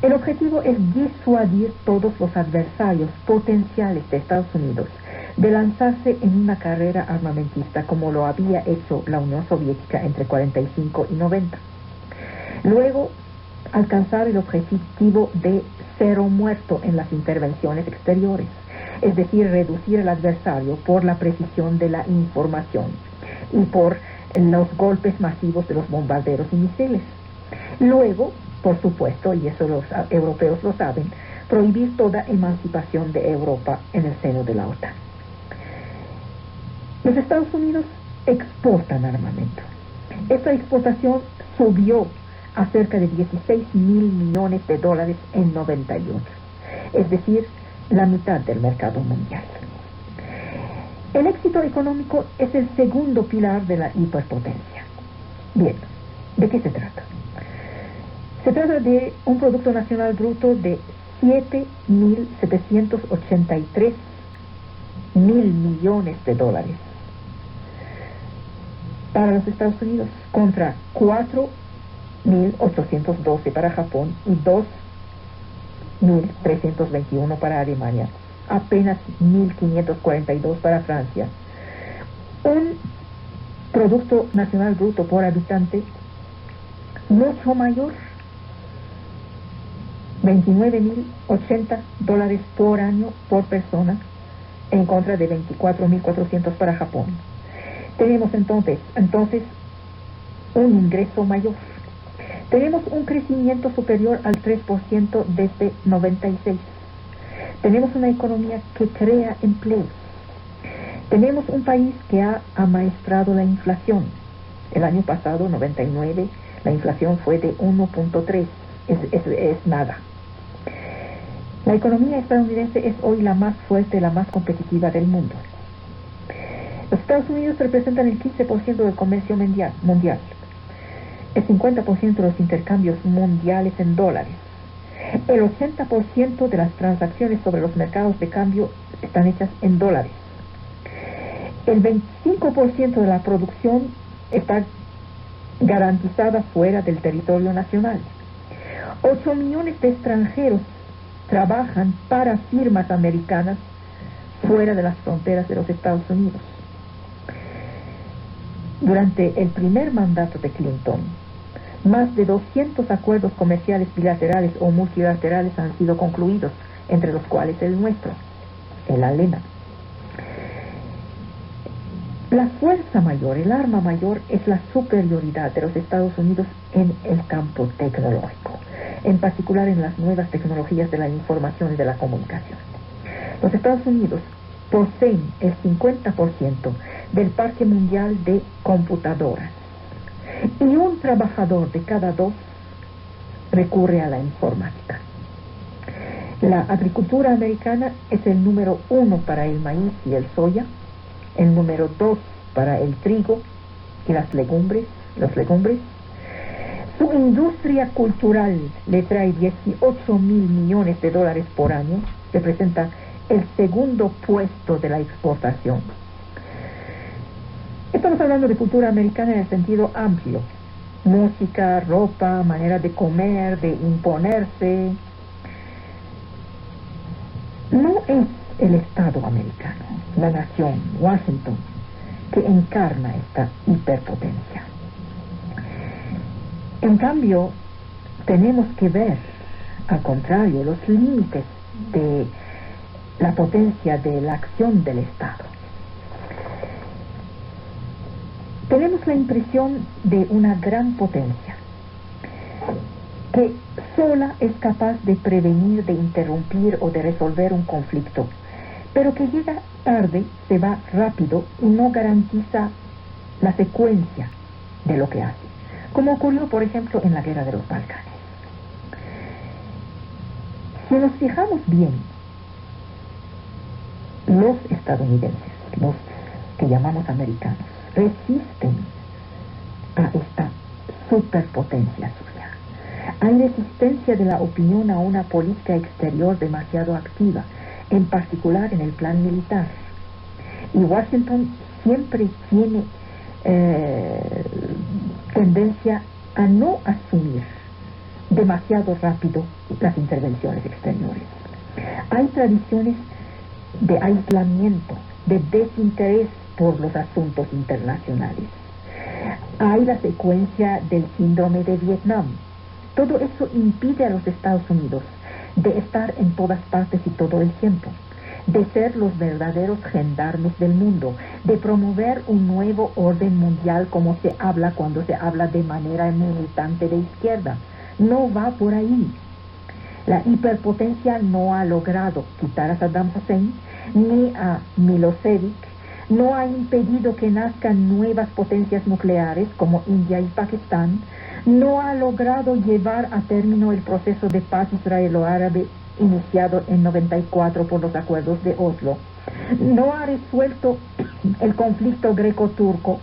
El objetivo es disuadir todos los adversarios potenciales de Estados Unidos de lanzarse en una carrera armamentista como lo había hecho la Unión Soviética entre 45 y 90. Luego, alcanzar el objetivo de 0 muerto en las intervenciones exteriores, es decir, reducir al adversario por la precisión de la información y por los golpes masivos de los bombarderos y misiles. Luego, por supuesto, y eso los europeos lo saben, prohibir toda emancipación de Europa en el seno de la OTAN. Los Estados Unidos exportan armamento. Esta exportación subió a cerca de 16,000 millones de dólares en 98, es decir, la mitad del mercado mundial. El éxito económico es el segundo pilar de la hiperpotencia. Bien, ¿de qué se trata? Se trata de un Producto Nacional Bruto de 7,783,000 millones de dólares para los Estados Unidos, contra 4,812 para Japón y 2,321 para Alemania, apenas 1,542 para Francia. Un Producto Nacional Bruto por habitante mucho mayor, $29,080 por año por persona, en contra de 24.400 para Japón. Tenemos entonces un ingreso mayor. Tenemos un crecimiento superior al 3% desde 96. Tenemos una economía que crea empleos. Tenemos un país que ha amaestrado la inflación. El año pasado, 99, la inflación fue de 1.3. Es nada. La economía estadounidense es hoy la más fuerte, la más competitiva del mundo. Los Estados Unidos representan el 15% del comercio mundial. El 50% de los intercambios mundiales en dólares. El 80% de las transacciones sobre los mercados de cambio están hechas en dólares. El 25% de la producción está garantizada fuera del territorio nacional. 8 millones de extranjeros trabajan para firmas americanas fuera de las fronteras de los Estados Unidos. Durante el primer mandato de Clinton, más de 200 acuerdos comerciales bilaterales o multilaterales han sido concluidos, entre los cuales el nuestro, el ALENA. La fuerza mayor, el arma mayor, es la superioridad de los Estados Unidos en el campo tecnológico, en particular en las nuevas tecnologías de la información y de la comunicación. Los Estados Unidos poseen el 50% del parque mundial de computadoras y un trabajador de cada 2 recurre a la informática. La agricultura americana es el número 1 para el maíz y el soya, el número 2 para el trigo y los legumbres. Su industria cultural le trae 18 mil millones de dólares por año, representa el segundo puesto de la exportación. Estamos hablando de cultura americana en el sentido amplio: música, ropa, manera de comer, de imponerse. No es el Estado americano, la nación, Washington, que encarna esta hiperpotencia. En cambio, tenemos que ver, al contrario, los límites de la potencia de la acción del Estado. Tenemos la impresión de una gran potencia que sola es capaz de prevenir, de interrumpir o de resolver un conflicto, pero que llega tarde, se va rápido y no garantiza la secuencia de lo que hace, como ocurrió, por ejemplo, en la guerra de los Balcanes. Si nos fijamos bien, los estadounidenses, los que llamamos americanos, resisten a esta superpotencia suya. Hay resistencia de la opinión a una política exterior demasiado activa, en particular en el plan militar. Y Washington siempre tiene tendencia a no asumir demasiado rápido las intervenciones exteriores. Hay tradiciones de aislamiento, de desinterés por los asuntos internacionales. Hay la secuencia del síndrome de Vietnam. Todo eso impide a los Estados Unidos de estar en todas partes y todo el tiempo, de ser los verdaderos gendarmes del mundo, de promover un nuevo orden mundial como se habla cuando se habla de manera militante de izquierda. No va por ahí. La hiperpotencia no ha logrado quitar a Saddam Hussein ni a Milosevic, no ha impedido que nazcan nuevas potencias nucleares como India y Pakistán, no ha logrado llevar a término el proceso de paz israelo-árabe iniciado en 94 por los acuerdos de Oslo, no ha resuelto el conflicto greco-turco,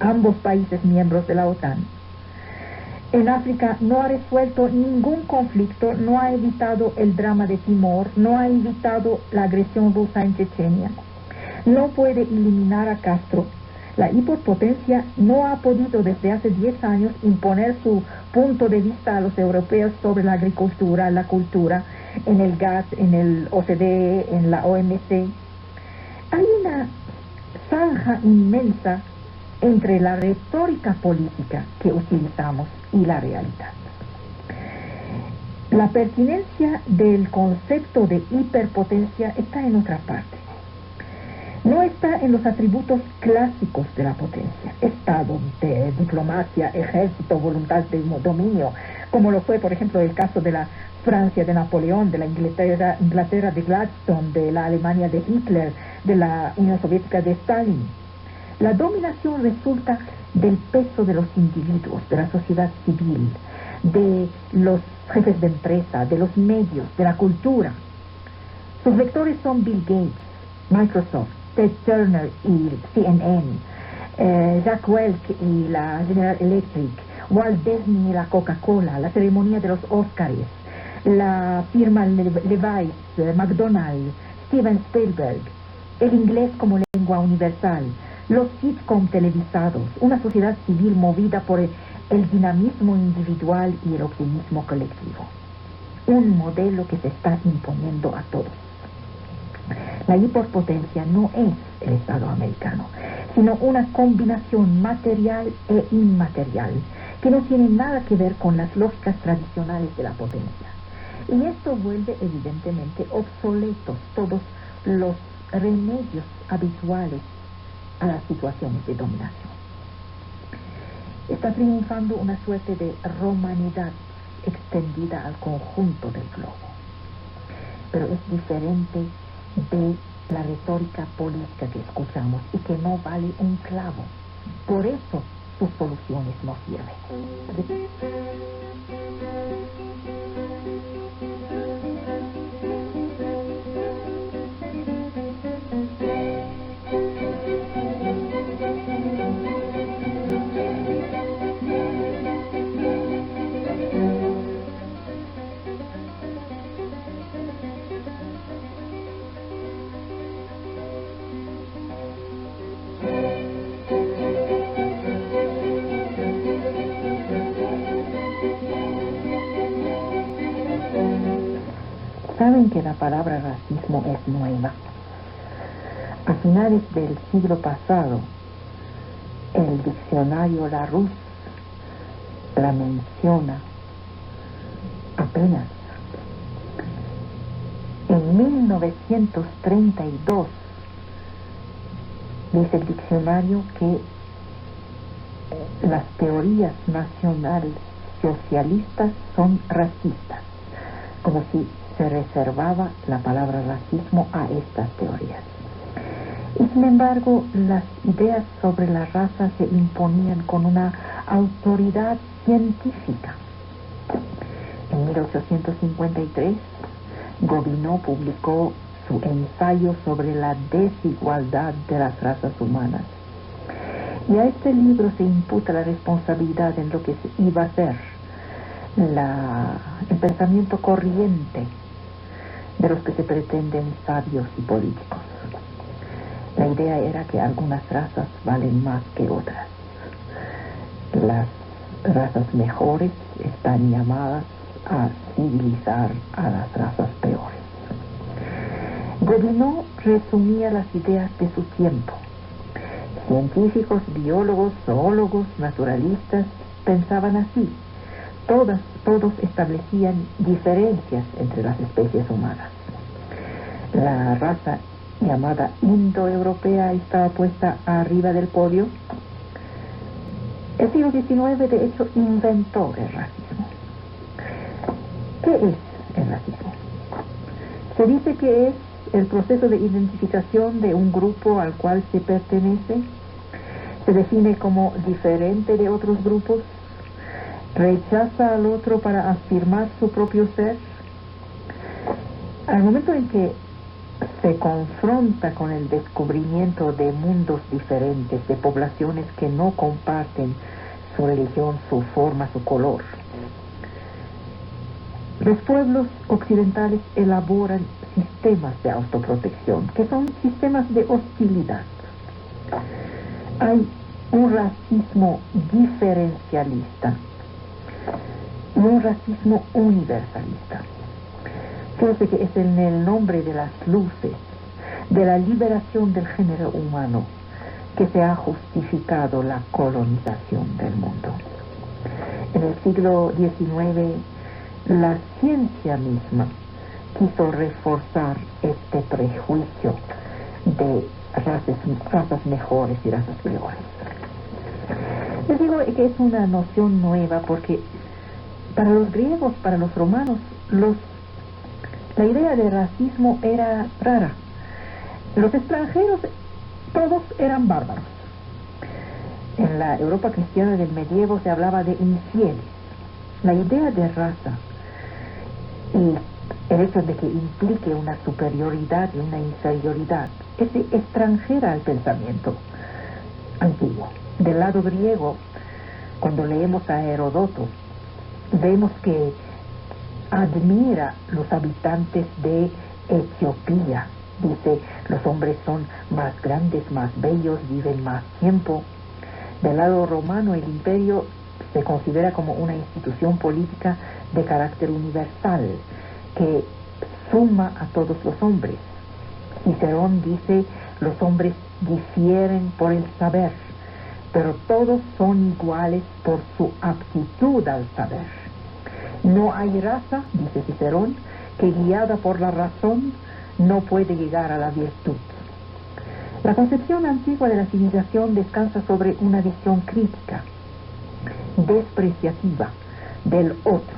ambos países miembros de la OTAN. En África no ha resuelto ningún conflicto, no ha evitado el drama de Timor, no ha evitado la agresión rusa en Chechenia, no puede eliminar a Castro. La hiperpotencia no ha podido desde hace 10 años imponer su punto de vista a los europeos sobre la agricultura, la cultura, en el GATT, en el OCDE, en la OMC. Hay una zanja inmensa entre la retórica política que utilizamos y la realidad. La pertinencia del concepto de hiperpotencia está en otra parte. No está en los atributos clásicos de la potencia: Estado, de diplomacia, ejército, voluntad de dominio, como lo fue, por ejemplo, el caso de la Francia de Napoleón, de la Inglaterra de Gladstone, de la Alemania de Hitler, de la Unión Soviética de Stalin. La dominación resulta del peso de los individuos, de la sociedad civil, de los jefes de empresa, de los medios, de la cultura. Sus vectores son Bill Gates, Microsoft, Ted Turner y CNN, Jack Welch y la General Electric, Walt Disney y la Coca-Cola, la ceremonia de los Óscares, la firma Levi's, McDonald's, Steven Spielberg, el inglés como lengua universal, los sitcom televisados, una sociedad civil movida por el dinamismo individual y el optimismo colectivo. Un modelo que se está imponiendo a todos. La hiperpotencia no es el Estado americano, sino una combinación material e inmaterial que no tiene nada que ver con las lógicas tradicionales de la potencia. Y esto vuelve evidentemente obsoletos todos los remedios habituales a las situaciones de dominación. Está triunfando una suerte de romanidad extendida al conjunto del globo, pero es diferente de la retórica política que escuchamos y que no vale un clavo. Por eso sus soluciones no sirven. Saben que la palabra racismo es nueva. A finales del siglo pasado, el diccionario Larousse la menciona apenas. En 1932 dice el diccionario que las teorías nacionales socialistas son racistas, como si se reservaba la palabra racismo a estas teorías. Y sin embargo, las ideas sobre la raza se imponían con una autoridad científica. En 1853, Gobineau publicó su ensayo sobre la desigualdad de las razas humanas. Y a este libro se imputa la responsabilidad en lo que iba a ser el pensamiento corriente de los que se pretenden sabios y políticos. La idea era que algunas razas valen más que otras. Las razas mejores están llamadas a civilizar a las razas peores. Gobineau resumía las ideas de su tiempo. Científicos, biólogos, zoólogos, naturalistas pensaban así. Todos establecían diferencias entre las especies humanas. La raza llamada indoeuropea estaba puesta arriba del podio. El siglo XIX, de hecho, inventó el racismo. ¿Qué es el racismo? Se dice que es el proceso de identificación de un grupo al cual se pertenece. Se define como diferente de otros grupos. Rechaza al otro para afirmar su propio ser. Al momento en que se confronta con el descubrimiento de mundos diferentes, de poblaciones que no comparten su religión, su forma, su color, los pueblos occidentales elaboran sistemas de autoprotección, que son sistemas de hostilidad. Hay un racismo diferencialista y un racismo universalista. Fíjense que es en el nombre de las luces, de la liberación del género humano, que se ha justificado la colonización del mundo. En el siglo XIX, la ciencia misma quiso reforzar este prejuicio de razas mejores y razas peores. Les digo que es una noción nueva porque para los griegos, para los romanos, la idea de racismo era rara. Los extranjeros todos eran bárbaros. En la Europa cristiana del medievo se hablaba de infieles. La idea de raza y el hecho de que implique una superioridad y una inferioridad es extranjera al pensamiento antiguo. Del lado griego, cuando leemos a Heródoto, vemos que admira los habitantes de Etiopía. Dice, los hombres son más grandes, más bellos, viven más tiempo. Del lado romano, el imperio se considera como una institución política de carácter universal que suma a todos los hombres. Cicerón dice, los hombres difieren por el saber, pero todos son iguales por su aptitud al saber. No hay raza, dice Cicerón, que guiada por la razón no puede llegar a la virtud. La concepción antigua de la civilización descansa sobre una visión crítica, despreciativa del otro,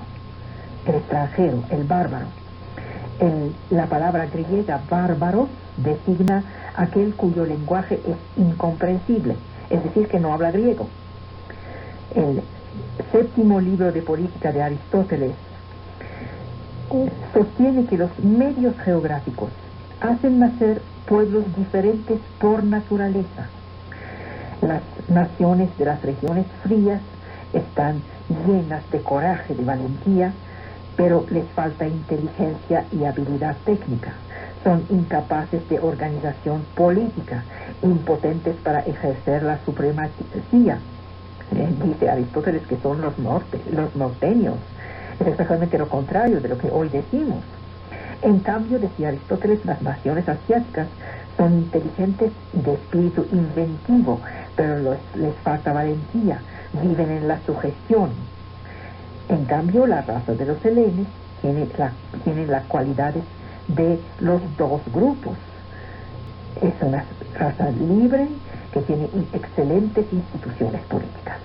el extranjero, el bárbaro. La palabra griega bárbaro designa aquel cuyo lenguaje es incomprensible, es decir, que no habla griego. El séptimo libro de política de Aristóteles sostiene que los medios geográficos hacen nacer pueblos diferentes por naturaleza. Las naciones de las regiones frías están llenas de coraje, de valentía, pero les falta inteligencia y habilidad técnica. Son incapaces de organización política, impotentes para ejercer la supremacía. Dice Aristóteles que son los norteños. Es exactamente lo contrario de lo que hoy decimos. En cambio, decía Aristóteles, las naciones asiáticas son inteligentes y de espíritu inventivo, pero les falta valentía, viven en la sugestión. En cambio, la raza de los helenes tiene las cualidades de los dos grupos. Es una raza libre que tiene excelentes instituciones políticas.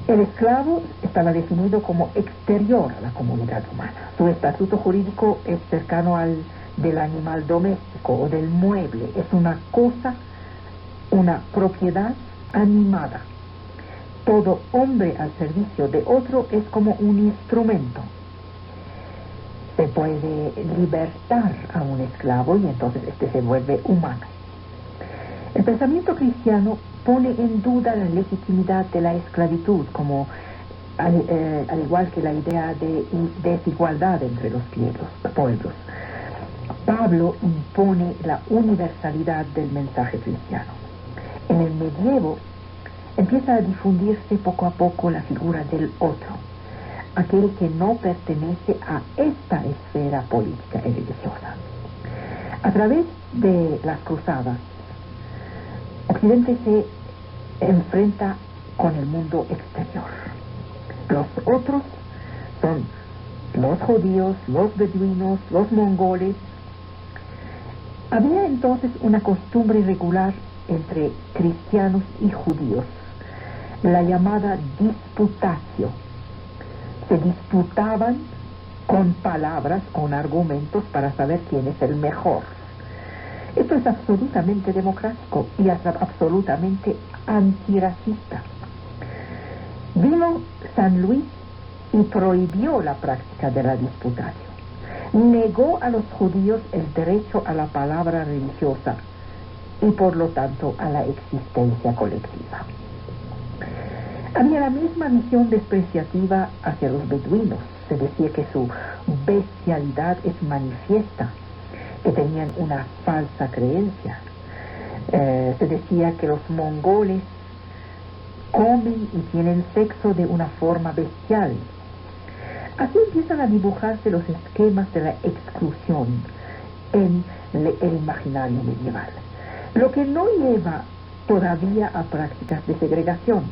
El esclavo estaba definido como exterior a la comunidad humana. Su estatuto jurídico es cercano al del animal doméstico o del mueble. Es una cosa, una propiedad animada. Todo hombre al servicio de otro es como un instrumento. Se puede libertar a un esclavo y entonces este se vuelve humano. El pensamiento cristiano pone en duda la legitimidad de la esclavitud, como al igual que la idea de desigualdad entre los pueblos. Pablo impone la universalidad del mensaje cristiano. En el medievo empieza a difundirse poco a poco la figura del otro, aquel que no pertenece a esta esfera política y religiosa. A través de las cruzadas, Occidente se enfrenta con el mundo exterior. Los otros son los judíos, los beduinos, los mongoles. Había entonces una costumbre regular entre cristianos y judíos, la llamada disputatio. Se disputaban con palabras, con argumentos para saber quién es el mejor. Esto es absolutamente democrático y absolutamente antirracista. Vino San Luis y prohibió la práctica de la disputatio. Negó a los judíos el derecho a la palabra religiosa y por lo tanto a la existencia colectiva. Había la misma visión despreciativa hacia los beduinos. Se decía que su bestialidad es manifiesta, que tenían una falsa creencia. Se decía que los mongoles comen y tienen sexo de una forma bestial. Así empiezan a dibujarse los esquemas de la exclusión en el imaginario medieval, lo que no lleva todavía a prácticas de segregación.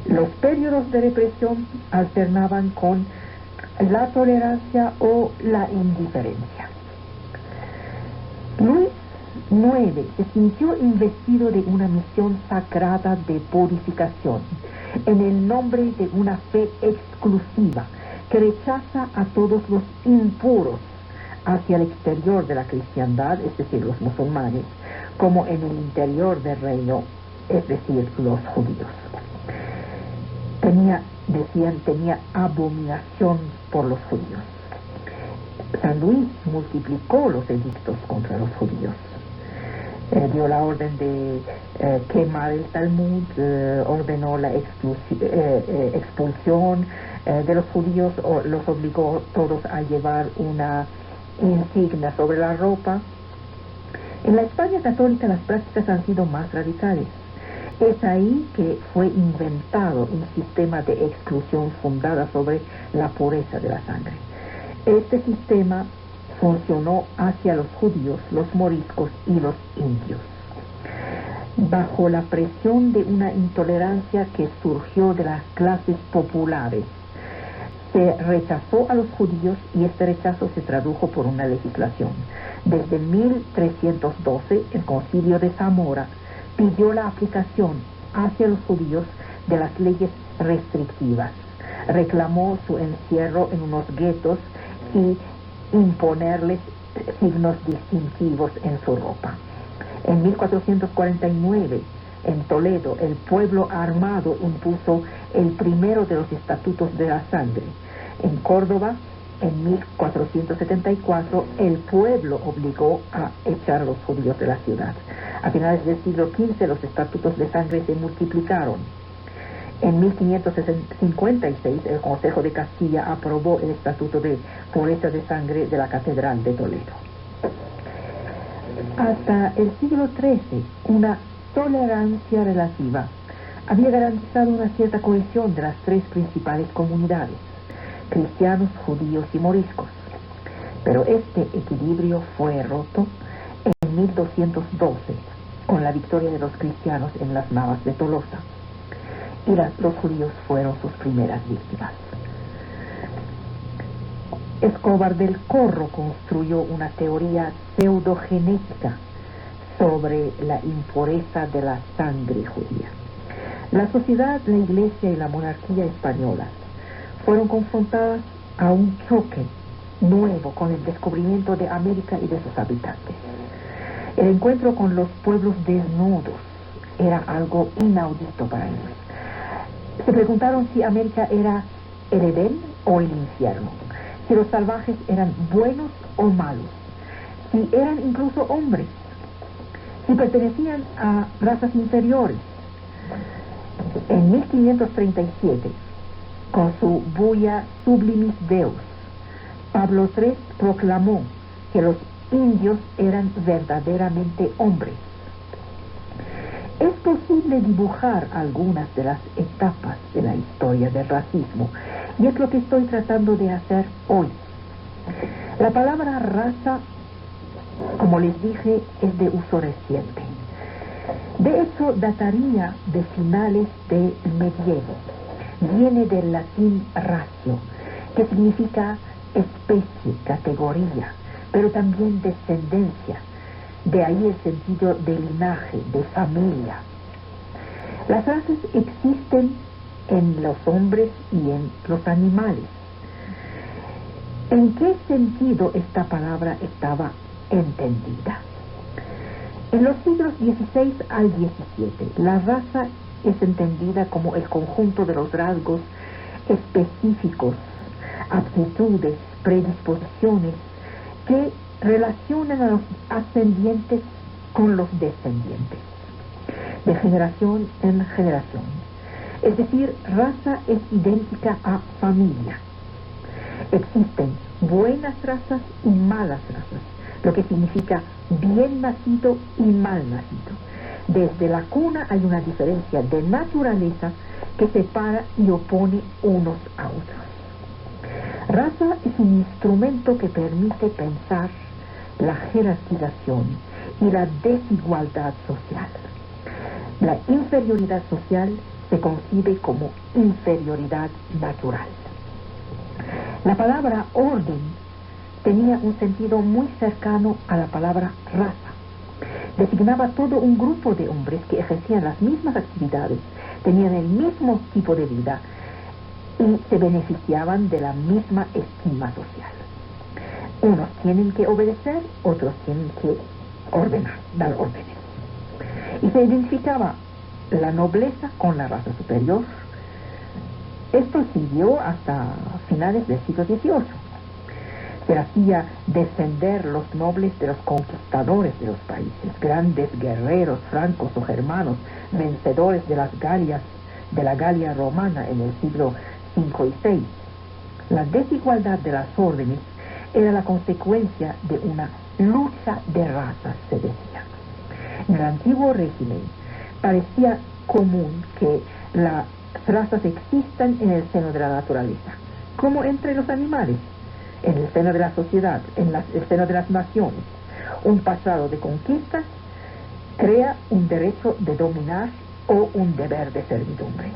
Los periodos de represión alternaban con la tolerancia o la indiferencia. Luis 9. Se sintió investido de una misión sagrada de purificación en el nombre de una fe exclusiva que rechaza a todos los impuros hacia el exterior de la cristiandad, es decir, los musulmanes, como en el interior del reino, es decir, los judíos. Tenía abominación por los judíos. San Luis multiplicó los edictos contra los judíos. Dio la orden de quemar el Talmud, ordenó la expulsión de los judíos, los obligó todos a llevar una insignia sobre la ropa. En la España católica las prácticas han sido más radicales. Es ahí que fue inventado un sistema de exclusión fundada sobre la pureza de la sangre. Este sistema funcionó hacia los judíos, los moriscos y los indios. Bajo la presión de una intolerancia que surgió de las clases populares, se rechazó a los judíos y este rechazo se tradujo por una legislación. Desde 1312, el Concilio de Zamora pidió la aplicación hacia los judíos de las leyes restrictivas, reclamó su encierro en unos guetos y imponerles signos distintivos en su ropa. En 1449, en Toledo, el pueblo armado impuso el primero de los estatutos de la sangre. En Córdoba, en 1474, el pueblo obligó a echar a los judíos de la ciudad. A finales del siglo XV, los estatutos de sangre se multiplicaron. En 1556, el Consejo de Castilla aprobó el Estatuto de Pureza de Sangre de la Catedral de Toledo. Hasta el siglo XIII, una tolerancia relativa había garantizado una cierta cohesión de las tres principales comunidades, cristianos, judíos y moriscos. Pero este equilibrio fue roto en 1212, con la victoria de los cristianos en las Navas de Tolosa. Y los judíos fueron sus primeras víctimas. Escobar del Corro construyó una teoría pseudogenética sobre la impureza de la sangre judía. La sociedad, la iglesia y la monarquía españolas fueron confrontadas a un choque nuevo con el descubrimiento de América y de sus habitantes. El encuentro con los pueblos desnudos era algo inaudito para ellos. Se preguntaron si América era el Edén o el infierno, si los salvajes eran buenos o malos, si eran incluso hombres, si pertenecían a razas inferiores. En 1537, con su Bulla Sublimis Deus, Pablo III proclamó que los indios eran verdaderamente hombres. Es posible dibujar algunas de las etapas de la historia del racismo, y es lo que estoy tratando de hacer hoy. La palabra raza, como les dije, es de uso reciente. De hecho, dataría de finales del medievo. Viene del latín ratio, que significa especie, categoría, pero también descendencia. De ahí el sentido de linaje, de familia. Las razas existen en los hombres y en los animales. ¿En qué sentido esta palabra estaba entendida? En los siglos XVI al XVII, la raza es entendida como el conjunto de los rasgos específicos, aptitudes, predisposiciones que relacionan a los ascendientes con los descendientes, de generación en generación. Es decir, raza es idéntica a familia. Existen buenas razas y malas razas, lo que significa bien nacido y mal nacido. Desde la cuna hay una diferencia de naturaleza que separa y opone unos a otros. Raza es un instrumento que permite pensar la jerarquización y la desigualdad social. La inferioridad social se concibe como inferioridad natural. La palabra orden tenía un sentido muy cercano a la palabra raza. Designaba todo un grupo de hombres que ejercían las mismas actividades, tenían el mismo tipo de vida y se beneficiaban de la misma estima social. Unos tienen que obedecer, otros tienen que ordenar, dar órdenes. Y se identificaba la nobleza con la raza superior. Esto siguió hasta finales del siglo XVIII. Se hacía descender los nobles de los conquistadores de los países, grandes guerreros francos o germanos, vencedores de la Galia romana en el siglo V y VI. La desigualdad de las órdenes era la consecuencia de una lucha de razas, se decía. En el antiguo régimen parecía común que las razas existan en el seno de la naturaleza, como entre los animales, en el seno de la sociedad, en el seno de las naciones. Un pasado de conquistas crea un derecho de dominar o un deber de servidumbre.